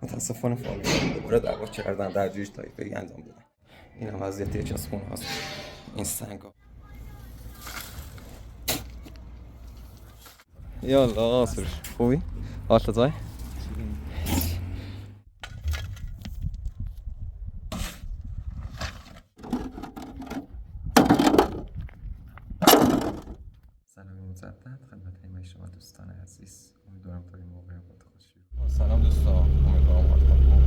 متاسفانه فامیل دوباره دعوا کردن، درگیری طایفه‌ای انجام دادن. این هم وضعیت یکی از خونه هاست. این سنگا. یالا آسر خوبی؟ حالت زای؟ سلام مجدد خدمت همه شما دوستان عزیز. امیدوارم تا این موقع با خوشی. سلام دوستان، امیدوارم حالتون خوب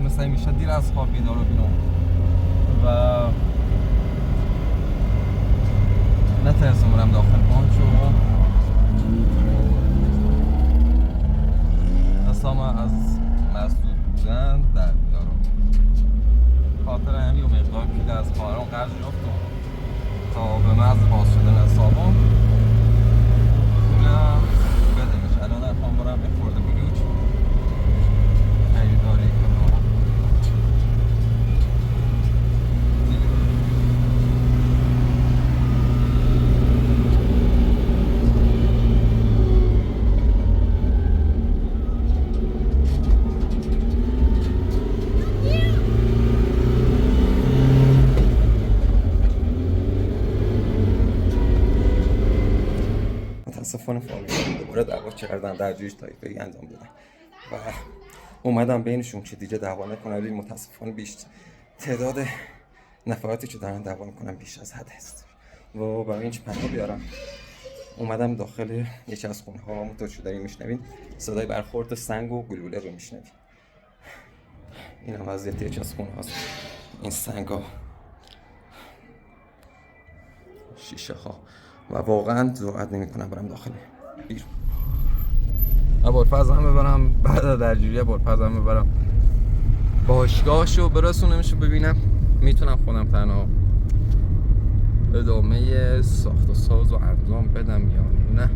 مثل همیشه دیر از خواب بیدار بشم و نترسم برم داخل بانک و دستام از مسدود بودن در بیارم. خاطر همین و مقدار پیل از خواهرام قرض یافتم تا به محض باز شدن حسابم پولم بدهش. الان نخوام برم یه خورده بلوچ خریداری کنم. متاسفانه فامیل دوباره دعوا کردن، درگیری طایفه‌ای انجام دادن و اومدم بینشون که دیگه دعوا نکنن. ولی متاسفانه تعداد نفراتی که دارن دعوا میکنن بیش از حد است و برای اینکه پناه بیارم اومدم داخل یکی از خونه ها. همونطور که دارین میشنوین صدای برخورد سنگ و گلوله رو میشنوین. این هم وضعیت یکی از خونه هاست. این سنگ ها، شیشه ها و واقعا جرئت نمیکنم برم داخل بیرون. ابوالفضل هم ببرم بعد از درگیری ابوالفضل هم ببرم باشگاهشو برسونمشو ببینم میتونم خودم تنها ادامه ساخت و ساز و انجام بدم یا نه.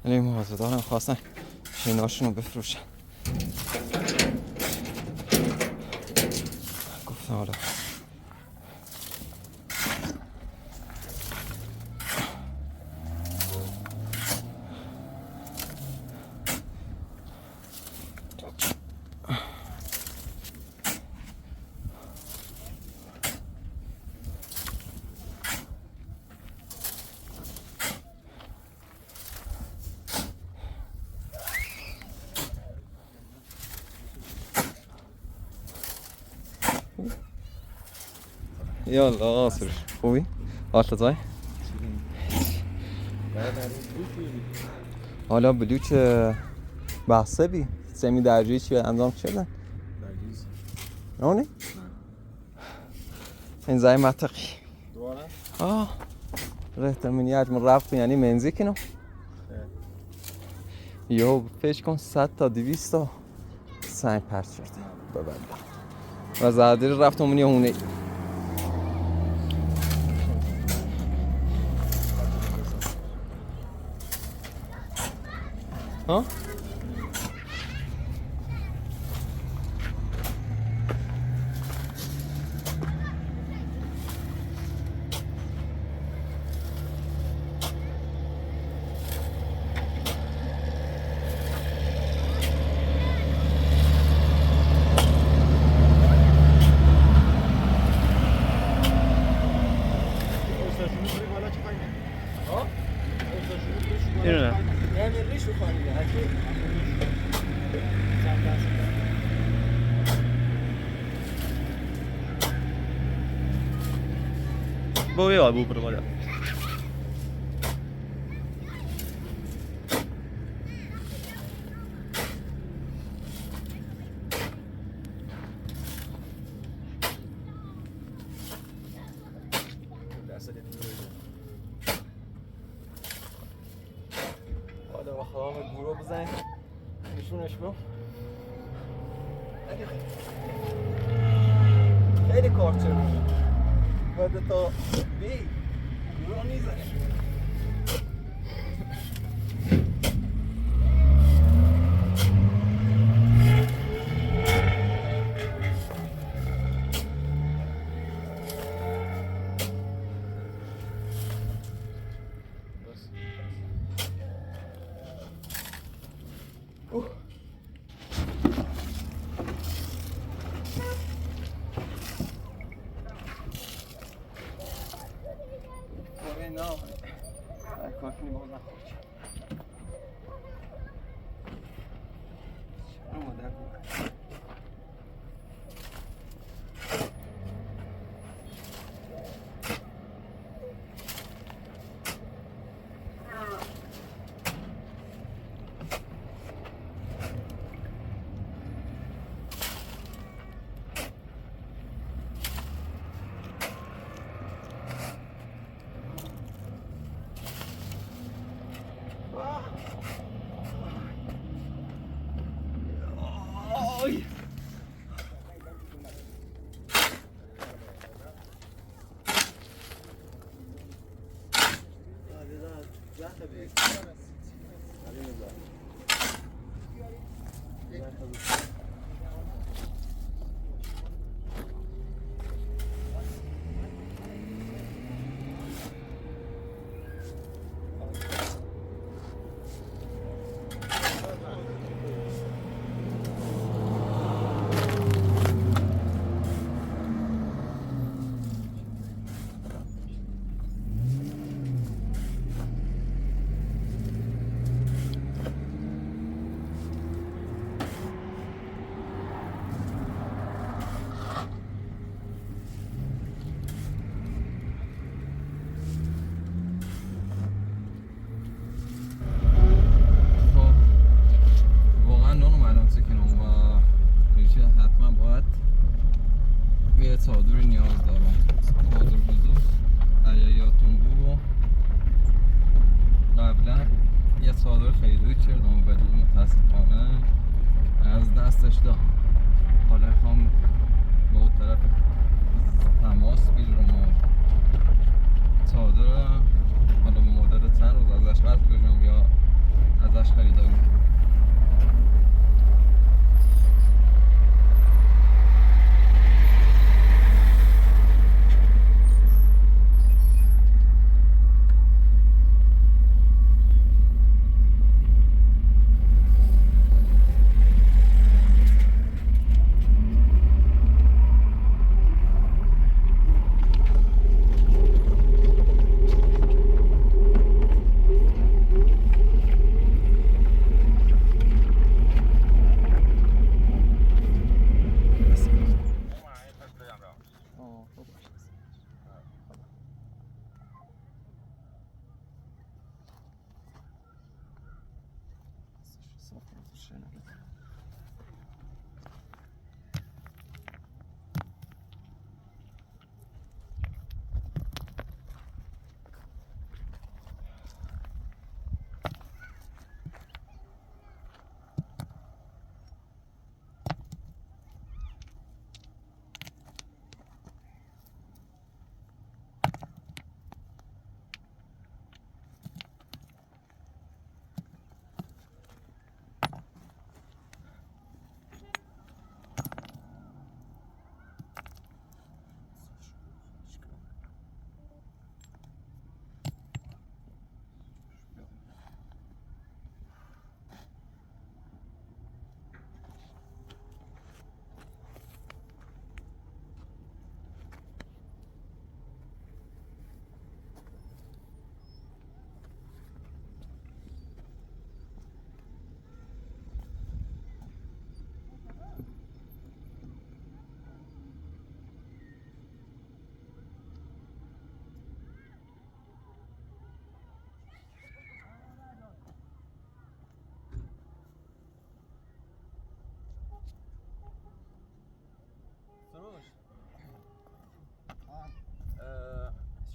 ولی مغازه‌دارم خواستن شیناشون رو بفروشن. گفتم حالا یالا آسر خوبی؟ حالت زای؟ حالا بلوچ بحثه بی سمی درجوی چی انجام شدن؟ اونی؟ این زای منطقی دوباره؟ رحتمونیت من رفت یعنی منزی کنم یا فکر کن 100 تا 200 تا سنگ پرت شد ببندم و زادر رفتم منی هونه ها Boa eu vou trabalhar. حالا با خواهم گروه بزنیم نشونش برم خیلی کارچه رو باید تا بی گروه نیزنیم نه کار کنی با نخور چرا مادر بود چادری نیاز دارم چادر بزرگ اگه یادتون بود قبلا یه چادر خیلی کردم ولی متاسفانه از دستش دادم حالا هم به اون طرف تماس بگیرم و چادر حالا به مدت چند روز ازش قرض بگیرم یا ازش خریداری کنم.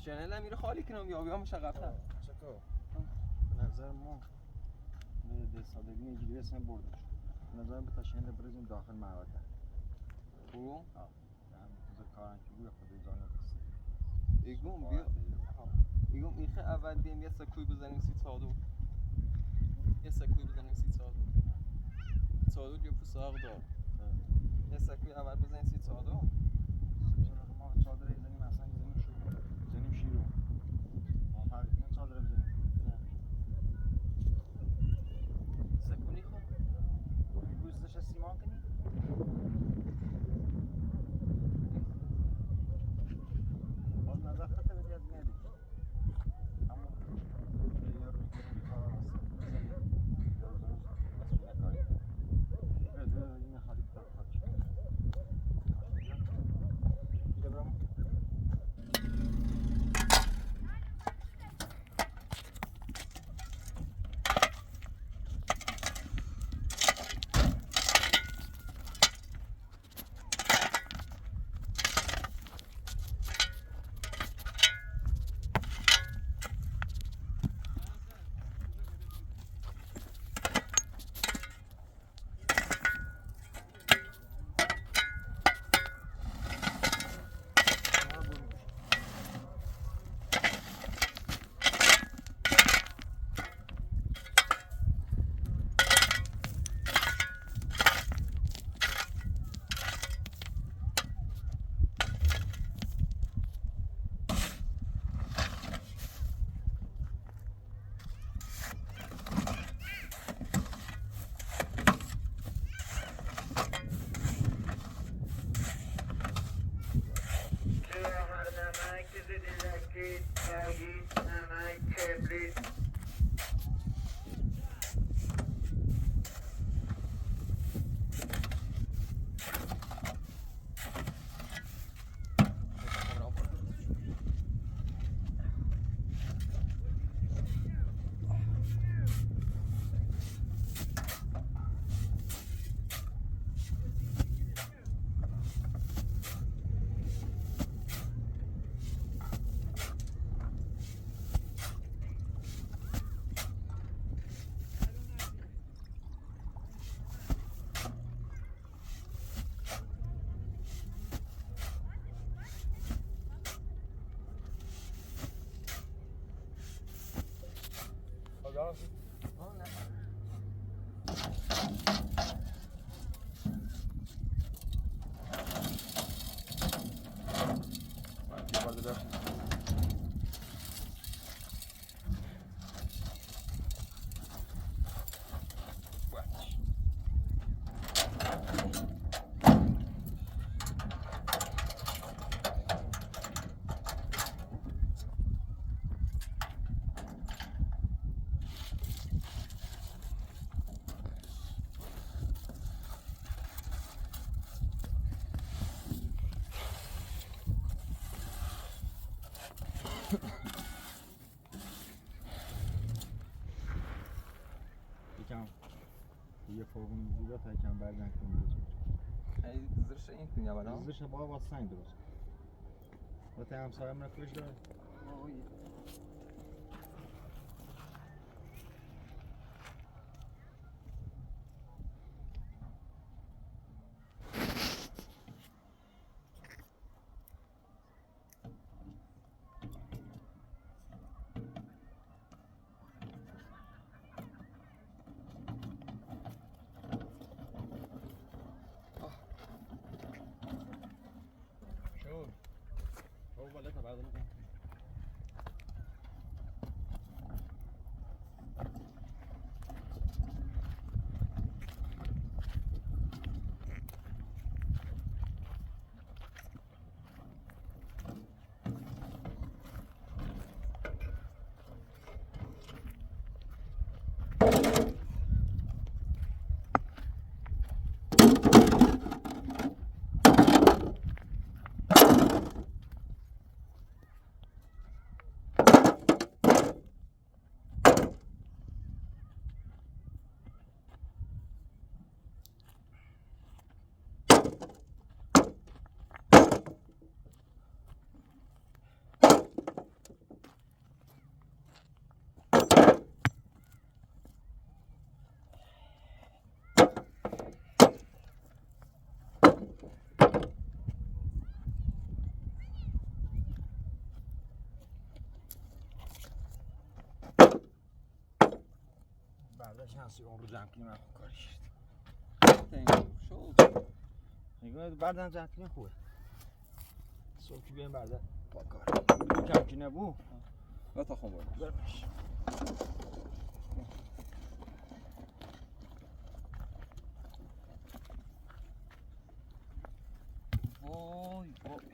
شنل میره خالی کنم یا بیام شقفتر چکا به نظر ما به سادگی اینجوری اسم بردش به نظر به تشنیل برزیم داخل معبده برو هم کارن که بوی خود جانو بسید ایگون بیا ایگون میخه اول بیم یه سکوی بزنیم سی تادو یه سکوی بزنیم سی تادو تادو یا پوساق دار یه سکوی اول بزنیم سی تادو ما چادر بزنیم اصلا بزنیم شیرو آخر این چادر بزنیم سکونی خود گوستش سیمان کنی باز نظر خطه بدی از میادی اما یه روز داریم کار بزنیم یه روز مسئول کاری این خالی بتر خاک اینجا برام یکم یه فرقون زیبا تا یکم بردن کنیم خیلی زرش این کنی اولا زرش با واسه سنگ درست و تا همسایه من کش داره شانسی اون رو جمع کنیم کارش شد نگاه بردن جمع کنیم خوبه صبحی بیایم برده با کار بلو کم که نبو نه تا خون باید برمش وای وای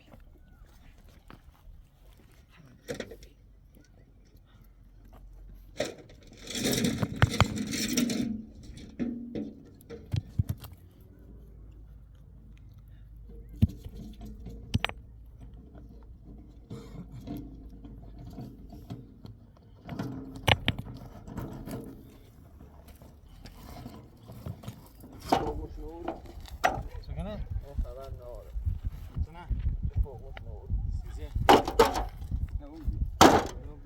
سکنه؟ خبر ناره نه فوقت نور سیزه نه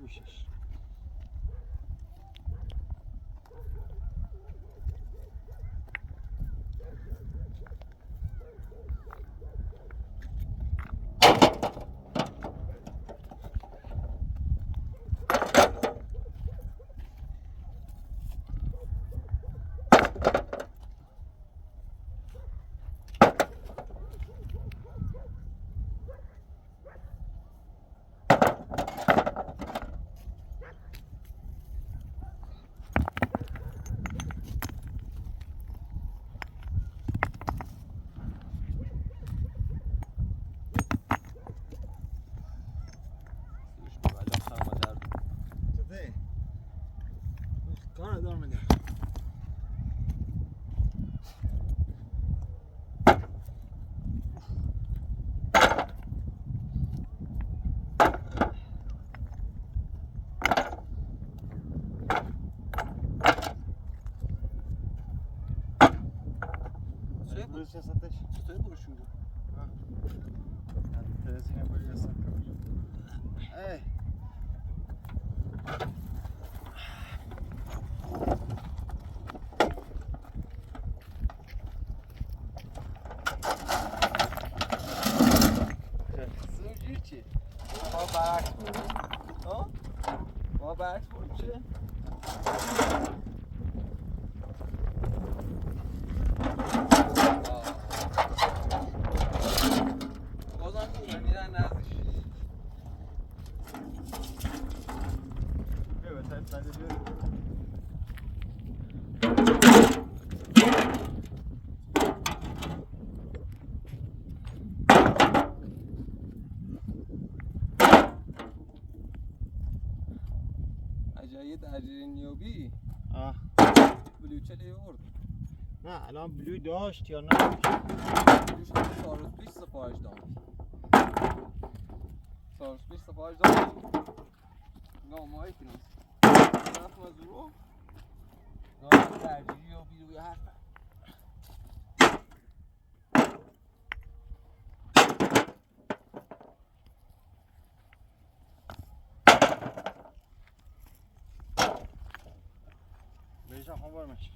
گوشش چطه؟ کار دار میده روز شستش چطوری برشون بود؟ ترسینه بری رسد ای زنجیر چی؟ ما برعکس بریم ها؟ ما برعکس بریم چه؟ بازم خوبه میرن نزدیش بیا بهتر سنده بیاری اجایی درجه نیابی بلوچه لیورد نه الان بلوی داشت یا نه بلوش هم 4 روز پیش سفارش دام 4 روز پیش سفارش دام نامایی کنید رفت مزورو نام درجه نیابی روی حرف بهش خون برمش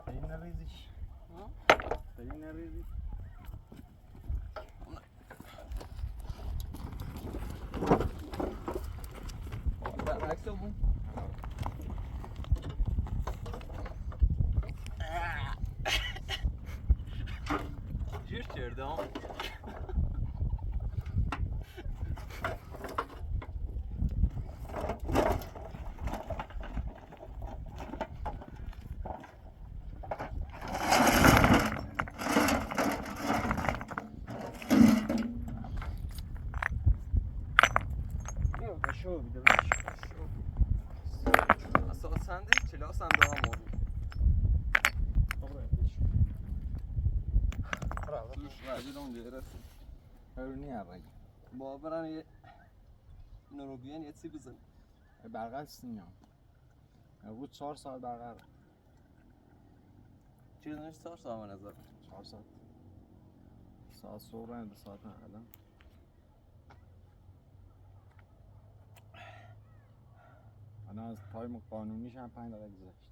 این نریزیش این نریزی برعکس اون جیر کردم شو بیده اساساً ده کلاس هم دارم آورد توش رجل اونجا رسید هرونی اول با برن یه نروبیان یه سی بزن برقل سینیام بود 4 ساعت برقل چی دانش 4 ساعت نظر 4 ساعت ساعت صبح رنگ 2 ساعت الان الان از تایم قانونیش هم 5 دقیقه گذشت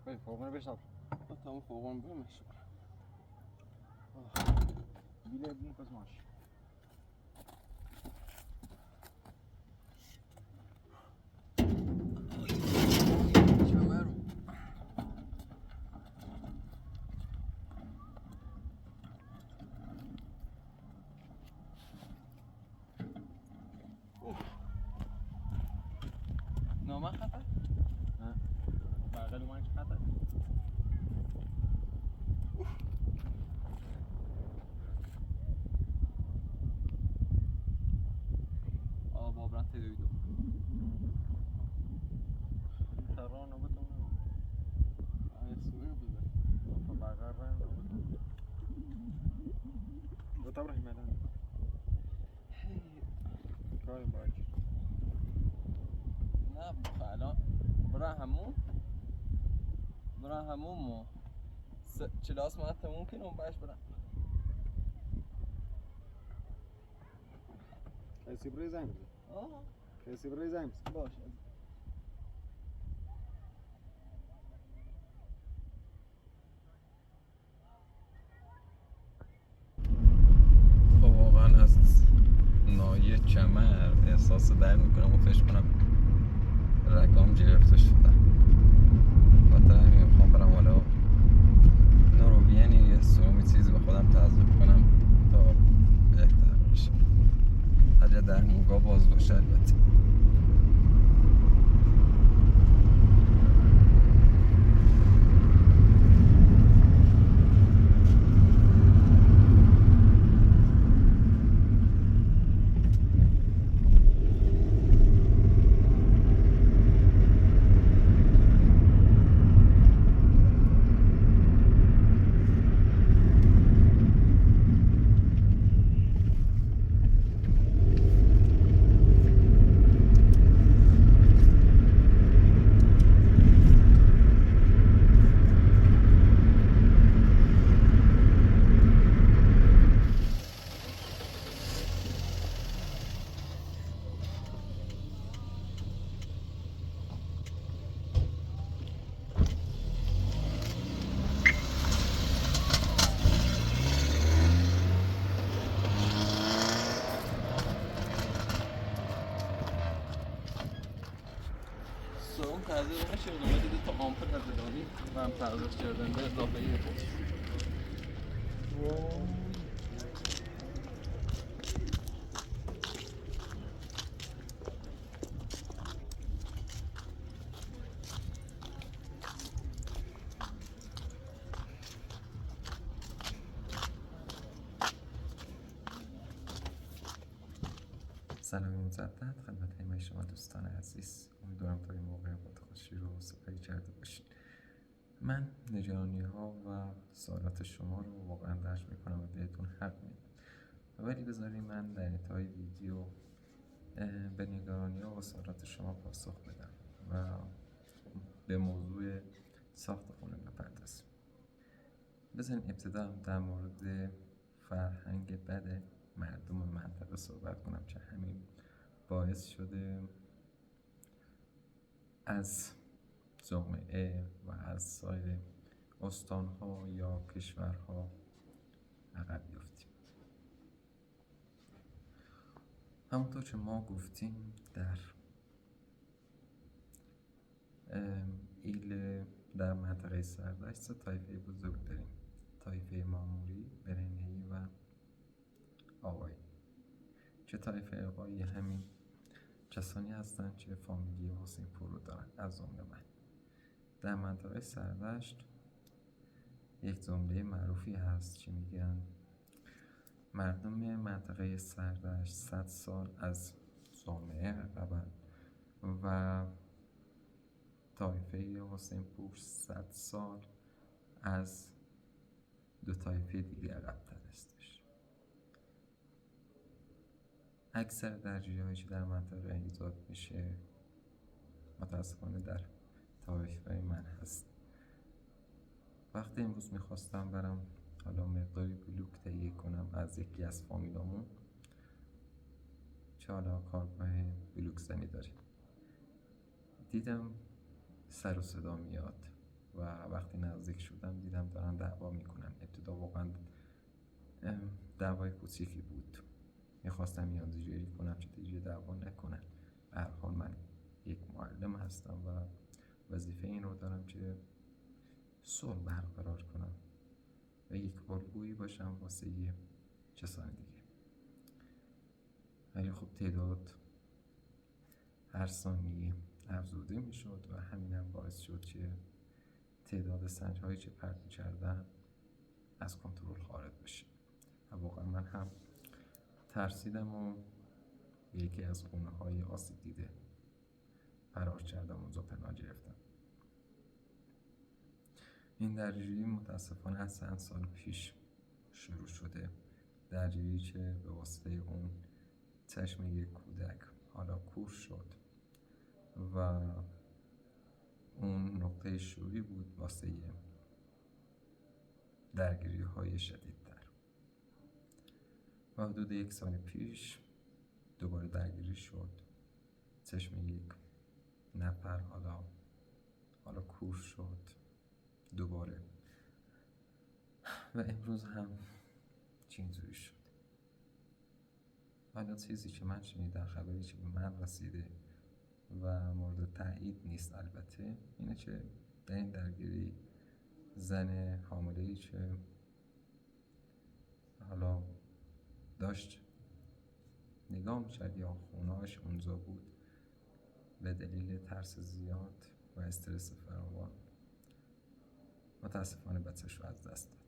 بری فوقونه بشتاب تا همون فوقان برمش Bile mukas maaş. نامه خطر؟ Ha. بغل من که خطر؟ بابران تدویدو Tarra nöbet onu. سوی بوده Bagar nöbet. Bu tabra himalan. Karim baş. نه الان برا همون مو کلاس ما تموم کنیم باش برا Kaysi buraya zayım. آه Kaysi buraya zayım. باش واقعا از نایه کمر احساس درد میکنم و فکر کنم رگام گرفته شدن خاطر همین میخوام برم حالا نوروبیانی یه سومی چیزی به خودم تزریق کنم تا بهتر بشه اگه در موگا باز باشه البته سوم تزریق نشده ما دیده تا آمپر ندادانی و هم تزریق کردن به اضافه یه بود سلامی مجدد خدمت همه شما دوستان عزیز امیدوارم تا این موقع با خوشی رو سپری کرده باشید من نگرانی ها و سوالات شما رو واقعا درک میکنم و بهتون حق میدم ولی بذارید من در انتهای ویدیو به نگرانی ها و سوالات شما پاسخ بدم و به موضوع ساخت خونه بپردازیم بذارین ابتدا در مورد فرهنگ بد مردم منطقه صحبت کنم که همین باعث شده از جامعه و از سایر استانها یا کشورها عقب بیفتیم. همونطور که ما گفتیم در در منطقه سردشت سه طایفه بزرگ داریم طایفه ماموری، برهنه‌ای و آقایی که طایفه آقایی همین کسانی هستند که فامیلی حسین پور رو دارن از جمله من. در منطقه سردشت یک جمله معروفی هست که میگن مردم منطقه سردشت 100 سال از جامعه عقبن و طایفه حسین پور 100 سال از دو طایفه دیگه عقب‌تر هستش. اکثر درگیری‌هایی که در منطقه ایجاد میشه متاسفانه در طایفه من هست. وقتی امروز میخواستم برم حالا مقداری بلوک تهیه کنم از یکی از فامیلامون که حالا کارگاه بلوک زنی داریم دیدم سر و صدا میاد و وقتی نزدیک شدم دیدم دارن دعوا میکنن. ابتدا واقعا دعوای کوچیکی بود. میخواستم میانجیگری کنم که دیگه دعوا نکنن. به هر حال من یک معلم هستم و وظیفه این رو دارم که صلح برقرار کنم و یک الگویی باشم واسه کسان دیگه. ولی خب تعداد هر ثانیه افزوده میشد و همینم باعث شد که تعداد سنج‌هایی که پرت می‌کردم از کنترل خارج بشه و واقعا من هم ترسیدم و یکی از خونه‌های آسیب دیده فرار کردم، اونجا پناه گرفتم. این درگیری متاسفانه از چند سال پیش شروع شده، درگیری که به واسطه اون چشم یک کودک حالا کور شد و اون نقطه شروعی بود واسه درگیری های شدیدتر. و حدود 1 سال پیش دوباره درگیری شد، چشم یک نفر حالا کور شد دوباره و امروز هم اینجوری شد. حالا چیزی که من شنیدم، خبری که به من رسیده و مورد تایید نیست البته، اینه که در این درگیری زن حامله‌ای که حالا داشت نگاه می‌کرد یا خونه‌اش اونجا بود، به دلیل ترس زیاد و استرس فراوان متاسفانه بچه‌ش رو از دست داد.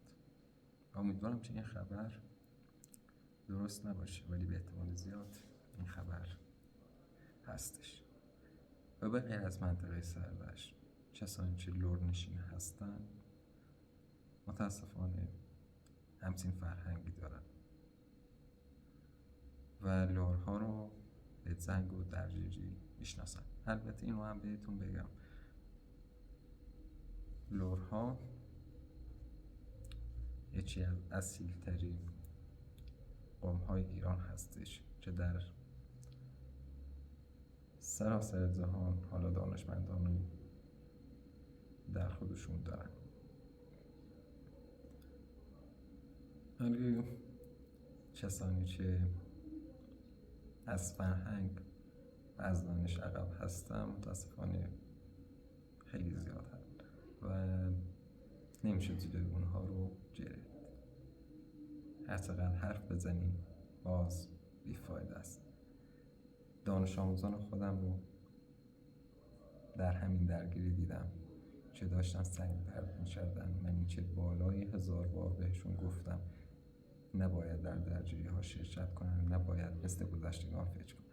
امیدوارم که این خبر درست نباشه، ولی به احتمال زیاد این خبر هستش. و به غیر از منطقه سردشت، کسانی که لرنشین هستن متاسفانه همچین فرهنگی دارن و لرها رو به زنگ و درگیری میشناسن. البته اینو هم بهتون بگم، لرها یکی از اصیل‌ترین قوم‌های ایران هستش که در سراسر جهان حالا دانشمندانی در خودشون دارن. ولی کسانی که از فرهنگ و از دانش عقب هستن متاسفانه خیلی زیاد هست و نمیشه جلوی اونها رو گرفت. هر چقدر حرف بزنی باز بیفایده است. دانش آموزان خودم رو در همین درگیری دیدم که داشتن سنگ پرت می‌کردن. من که بالای 1000 بار بهشون گفتم نباید در درگیری ها شرکت کنن، نباید مثل گذشتگان فکر کنن.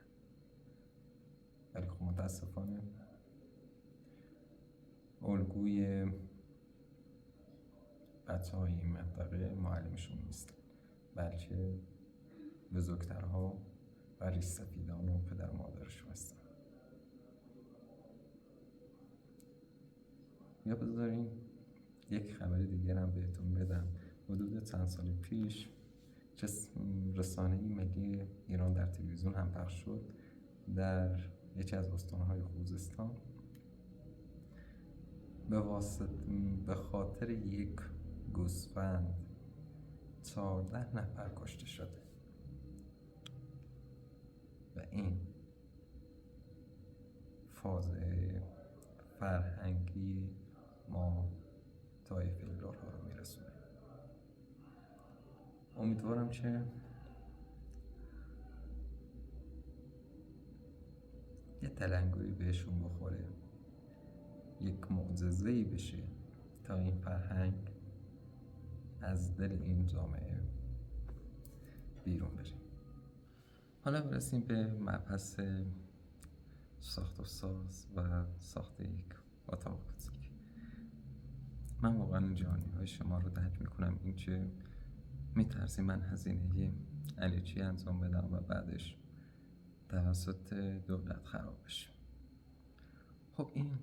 ولی خب متاسفانه الگوی بچه های این منطقه معلمشون نیست، بلکه بزرگترها و ریش سفیدان و پدر و مادرشون هستن. یا بذارین یک خبر دیگر هم بهتون بدم. حدود چند سال پیش که رسانه ملی ایران در تلویزیون هم پخش شد، در یکی از استانهای خوزستان به خاطر یک گوسفند 14 نفر کشته شده و این فاجعه فرهنگی ما طایفه لرها رو میرسونه. امیدوارم که یه تلنگری بهشون بخوره، یک معجزه‌ای بشه تا این فرهنگ از دل این جامعه بیرون بره. حالا برسیم به مبحث ساخت و ساز و ساخت یک اتاق کوچیک. من واقعا جانی شما رو درک میکنم، این که میترسی من هزینه علیچی انجام بدم و بعدش توسط دولت خراب بشه. خب این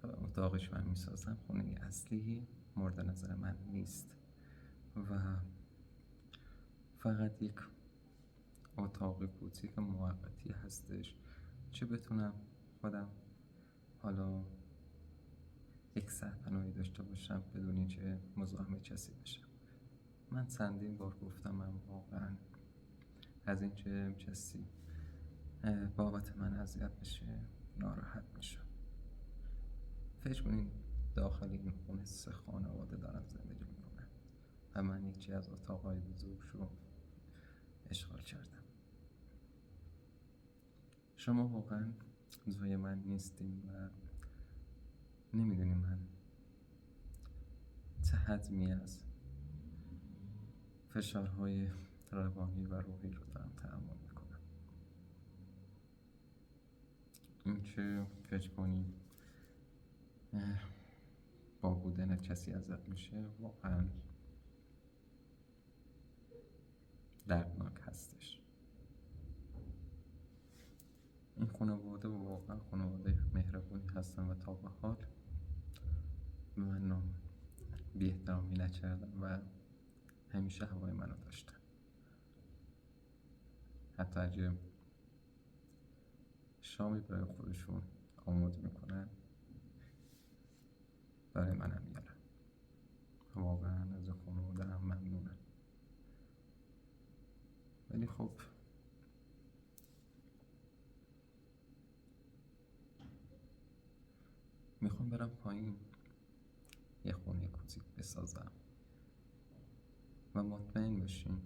اتاقش من میسازم خونه اصلی مورد نظر من نیست و فقط یک اتاق کوچیک موقتی هستش چه بتونم خودم حالا یک سرپناهی داشته باشم بدون اینکه مزاحم کسی بشم. من چندین بار گفتم من واقعا از اینکه کسی بابت من اذیت بشه ناراحت میشم. فکر کنین داخل این خونه 3 خانواده دارن زندگی میکنن و من یکی از اتاقهای بزرگ رو اشغال کردم. شما واقعا جای من نیستین و نمیدونی من چه حجمی از فشارهای روانی و روحی رو دارم تحمل میکنم. اینکه فکر کنی با بودن کسی ازت میشه واقعا دردناک هستش. این خانواده واقعا خانواده مهربونی هستن و تا به حال به من بی احترامی نکردن و همیشه هوای منو داشتن. حتی اگه شامی برای خودشون آماده میکنن برای منم میارن. واقعا از خانواده هم ممنونم. ولی خب میخوام برم پایین یه خونه کوچیک بسازم و مطمئن باشین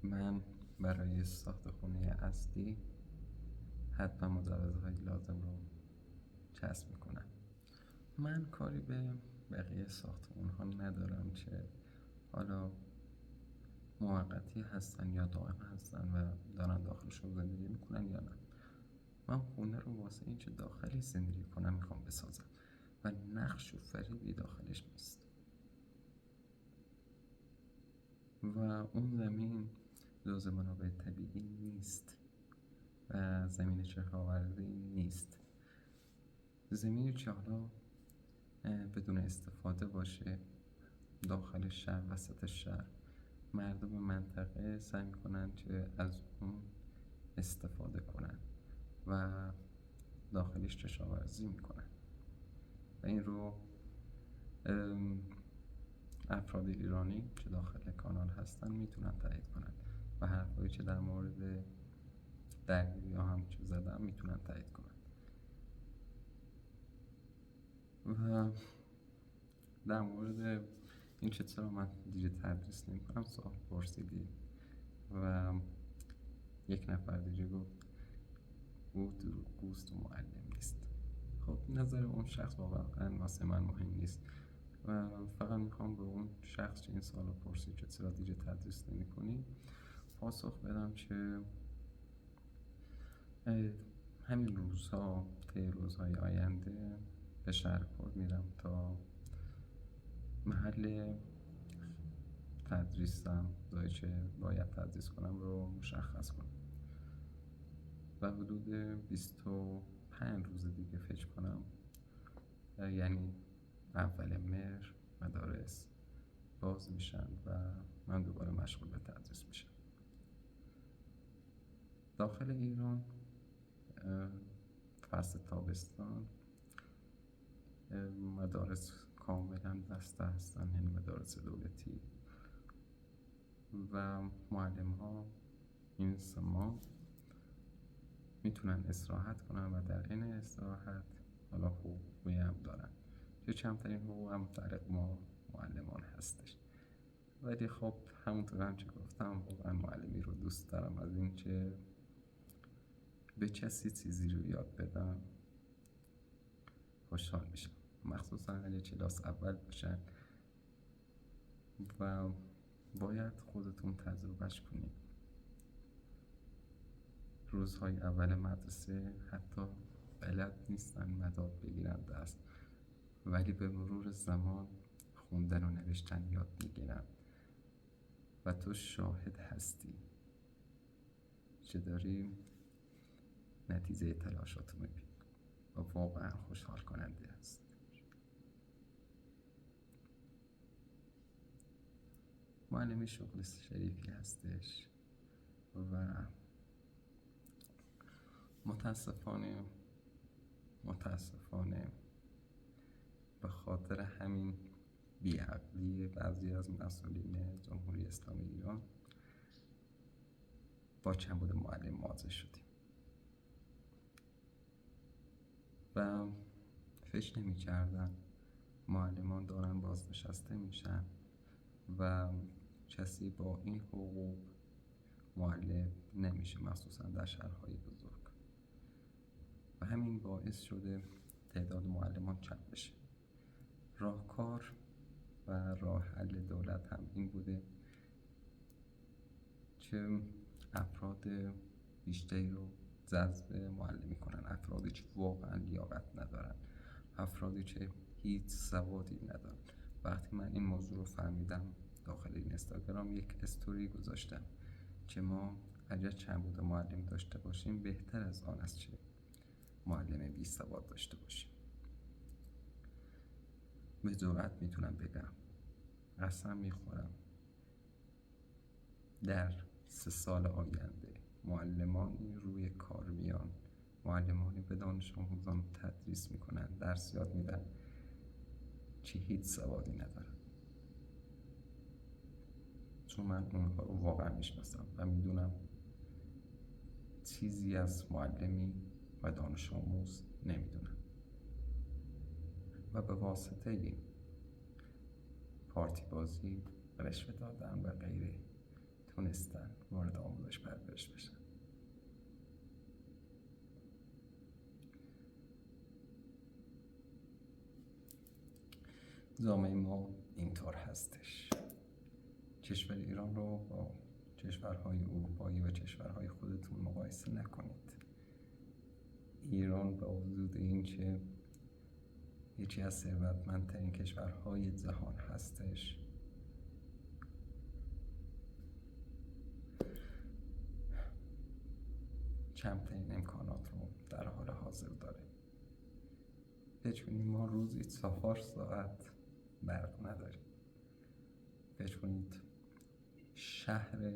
من برای ساخت خونه اصلی حتما مجوزهای لازم رو کسب میکنم. من کاری به بقیه ساختمون ها ندارم که حالا موقتی هستن یا دائم هستن و دارن داخلشون زندگی میکنن یا نه. من خونه رو واسه این که داخلی زندگی کنم میخوام بسازم و نقش و فریبی داخلش نیست و اون زمین جزء منابع طبیعی نیست و زمین کشاورزی نیست. زمینی که حالا بدون استفاده باشه داخل شهر، وسط شهر، مردم منطقه سعی میکنن که از اون استفاده کنن و داخلش کشاورزی میکنن و این رو افراد ایرانی که داخل کانال هستن میتونن تایید کنن و حرفایی که در مورد درگیری ها هم که زدم میتونن تایید کنن. و در مورد این که چرا من دیگه تدریس نمی کنم سوال پرسیدی و یک نفر دیگه گفت او دروغگوست و معلم نیست. خب نظر اون شخص واقعا واسه من مهم نیست و فقط میخوام به اون شخص که این سوالو پرسید که چرا دیگه تدریس نمی کنی پاسخ بدم که همین روزها طی روزهای آینده به شهر کرد میرم تا محل تدریسم، جایی که باید تدریس کنم رو مشخص کنم و حدود 25 روز دیگه فکر کنم یعنی اول مهر مدارس باز میشن و من دوباره مشغول به تدریس میشم. داخل ایران فصل تابستان مدارس کاملا بسته هستن، یعنی مدارس دولتی و معلم ها این 3 ماه میتونن استراحت کنن و در این استراحت حالا حقوقی هم دارن که کمترین حقوق هم در ما معلمان هستش. ولی خب همونطور هم که گفتم واقعا معلمی رو دوست دارم. از این که به کسی چیزی رو یاد بدم خوشحال میشم، مخصوصا اگه کلاس اول باشن و باید خودتون تجربهش کنید. روزهای اول مدرسه حتی بلد نیستن مداد بگیرن دست، ولی به مرور زمان خوندن و نوشتن یاد میگیرن و تو شاهد هستی که داری نتیجه تلاشاتو میبینی و واقعا خوشحال کننده است. معلمی شغل شریفی هستش و متاسفانه به خاطر همین بیعقلی بعضی از مسئولین جمهوری اسلامی ایران با کمبود معلم مواجه شدیم و فکر نمی کردن معلمان دارن بازنشسته میشن و کسی با این حقوق معلم نمیشه، مخصوصا در شهرهای بزرگ، و همین باعث شده تعداد معلمان کم بشه. راهکار و راه حل دولت هم این بوده که افراد بیشتری رو جذب معلمی کنن، افرادی که واقعا لیاقت ندارن، افرادی که هیچ سوادی ندارن. وقتی من این موضوع رو فهمیدم داخل این اینستاگرام یک استوری گذاشتم که ما اگر کمبود معلم داشته باشیم بهتر از آن است که معلم بی سواد داشته باشیم. به جرئت میتونم بگم، قسم میخورم، در 3 سال آینده معلمانی روی کار میان، معلمانی به دانش آموزان تدریس میکنن، درس یاد میدن که هیچ سوادی ندارن. چون من اونها رو واقعا میشناسم و میدونم چیزی از معلمی و دانش آموز نمیدونن و به واسطه این پارتی بازی، رشوه دادن و غیره تونستن وارد آموزش پرورش بشن. جامعه ما اینطور هستش. کشور ایران رو با کشورهای اروپایی و کشورهای خودتون مقایسه نکنید. ایران با وجود این که یکی از ثروتمندترین کشورهای جهان هستش، کمترین امکانات رو در حال حاضر داره. فکر کنید ما روزی 4 ساعت برق نداریم. فکر کنید شهر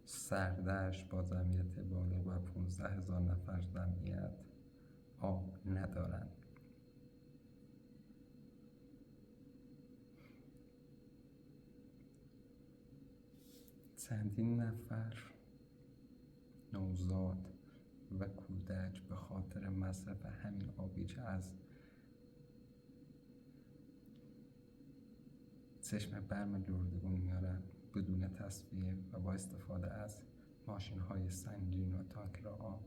سردشت با جمعیت بالغ و 15,000 نفر جمعیت آب ندارن. چندین نفر نوزاد و کودک به خاطر مصرف همین آبی که از چشم برم لردگون میارن بدون تصفیه و با استفاده از ماشین های سنگین و تانکر آب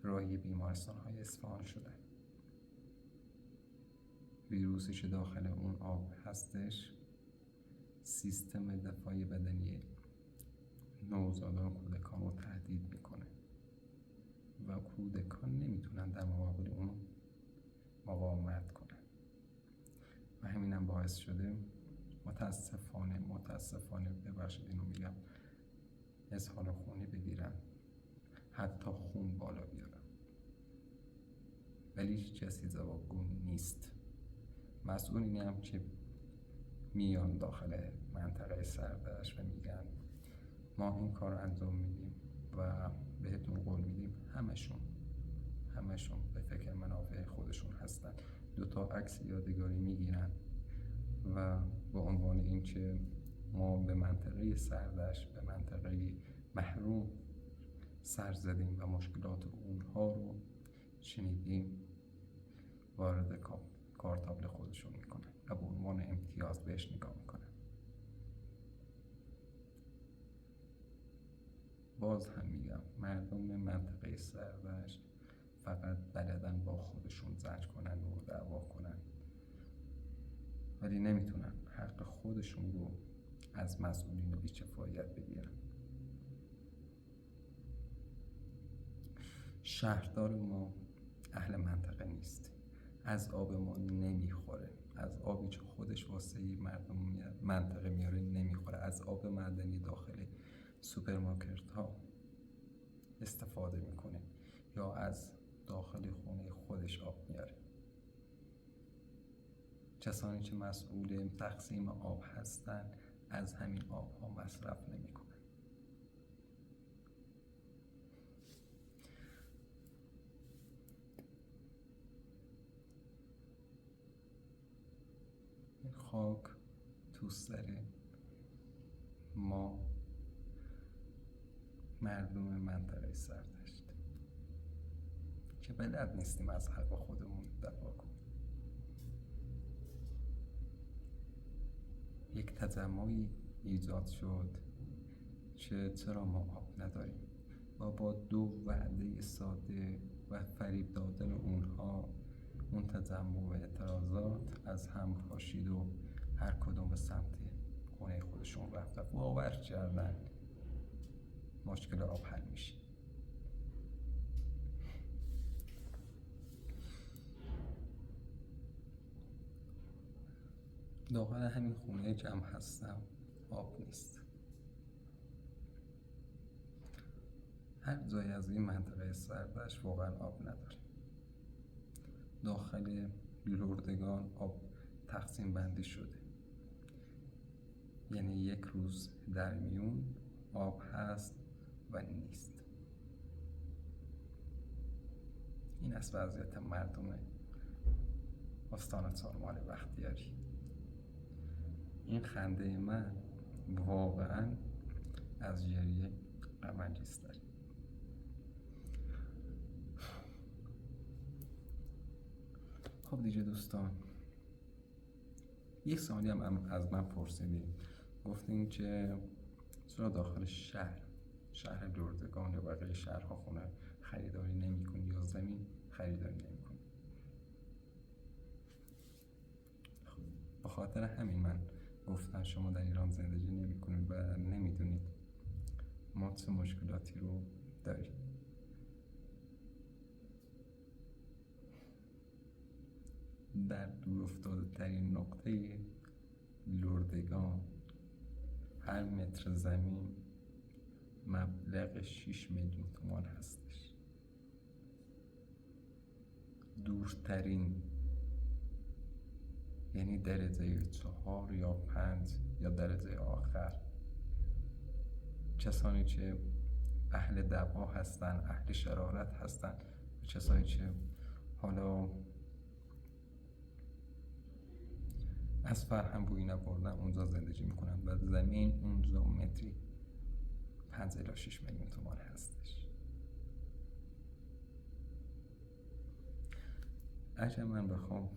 راهی بیمارستان های اصفهان شدن. ویروسی که داخل اون آب هستش سیستم دفاعی بدنی نوزادان و کودکان رو تهدید میکنه و کودکان نمیتونن در مقابل اون مقاومت کنن و همینم باعث شده متاسفانه ببخشید اینو میگم، اسهال خونی بگیرن، حتی خون بالا بیارن، ولی هیچ کسی جوابگو نیست. مسئولینی هم که میان داخل منطقه سردشت و میگن ما این کار رو انجام میدیم و بهتون قول میدیم، همشون به فکر منافع خودشون هستن. 2 عکس یادگاری میگیرن و با عنوان این که ما به منطقه سردشت، به منطقه محروم سر زدیم و مشکلات اونها رو شنیدیم، وارد کارتابل خودشون میکنن و به عنوان امتیاز بهش نگاه میکنن. باز هم میگم مردم منطقه سردشت فقط بلدن با خودشون زجر کنن و دعوا کنن، ولی نمیتونن حق خودشون رو از مسئولین بی‌کفایت بگیرن. شهردار ما اهل منطقه نیست، از آب ما نمیخوره، از آبی که خودش واسه مردم منطقه میاره نمیخوره، از آب معدنی داخل سوپرمارکت ها استفاده میکنه یا از داخل خونه خودش آب میاره. کسانی که مسئول تقسیم آب هستن از همین آب ها مصرف نمیکنن. خاک تو سر ما مردم منطقه سردشت که بلد نیستیم از حق خودمون دفاع کنیم. یک تجمعی ایجاد شد که چرا ما آب نداریم و با 2 وعده ساده و فریب دادن اونها اون تجمع و اعتراضات از هم پاشید و هر کدوم به سمت خونه خودشون رفت و باور کردن مشکل آب حل میشه. داخل همین خونه که هم هستم آب نیست. هر جای از این منطقه سردشت واقعا آب نداره. داخل لردگان آب تقسیم بندی شده، یعنی یک روز در میون آب هست و نیست. این است وضعیت مردم استان چهارمال بختیاری. این خنده من واقعا از گریه غم انگیزتره. خب دیگه دوستان، یک سوالی هم از من پرسیدیم، گفتیم که چرا داخل شهر لردگان یا بقیه شهرها خونه خریداری نمی کنی یا زمین خریداری نمی کنی. خب به خاطر همین من گفتم شما در ایران زندگی نمی کنید و نمیدونید ما چه مشکلاتی رو داریم. در دور افتاده ترین نقطه لردگان هر متر زمین مبلغ 6 میلیون تومان هستش. دورترین یعنی درجه 4 یا 5 یا درجه آخر، کسانی که اهل دوا هستن، اهل شرارت هستن، کسانی که حالا از فرهنگ بویی نبردن اونجا زندگی میکنن و زمین اونجا متری 5 الی 6 میلیون تومان هستش. اگر من بخوام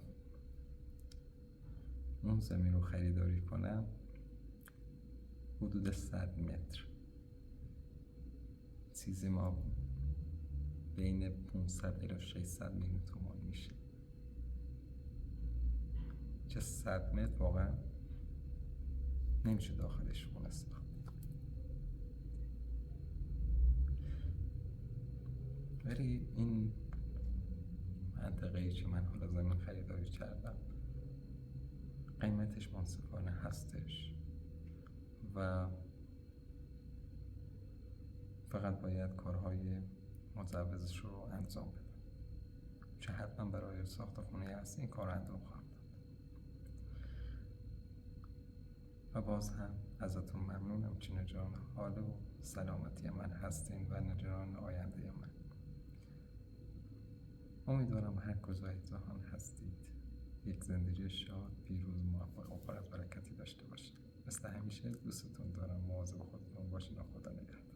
اون زمین رو خریداری کنم حدود 100 متر چیزی ما بین 500 الی 600 میلیون تومان میشه که 100 متر واقعا نمیشه داخلش خونه ساخت. ولی این منطقه‌ای که من حالا زمین خریداری کردم قیمتش منصفانه هستش و فقط باید کارهای مجوزش رو انجام بدم که حتما برای ساخت خونه هست این کار انجام خواهم داد. و باز هم ازتون ممنونم که نگران حال و سلامتی من هستین و نگران آینده من. امیدوارم هر کجای جهان هستید یک زندگی شاد، پیروز، موفق و پر از برکتی داشته باشید. مثل همیشه دوستتون دارم. مواظب خودتون باشین و خدا نگهدار.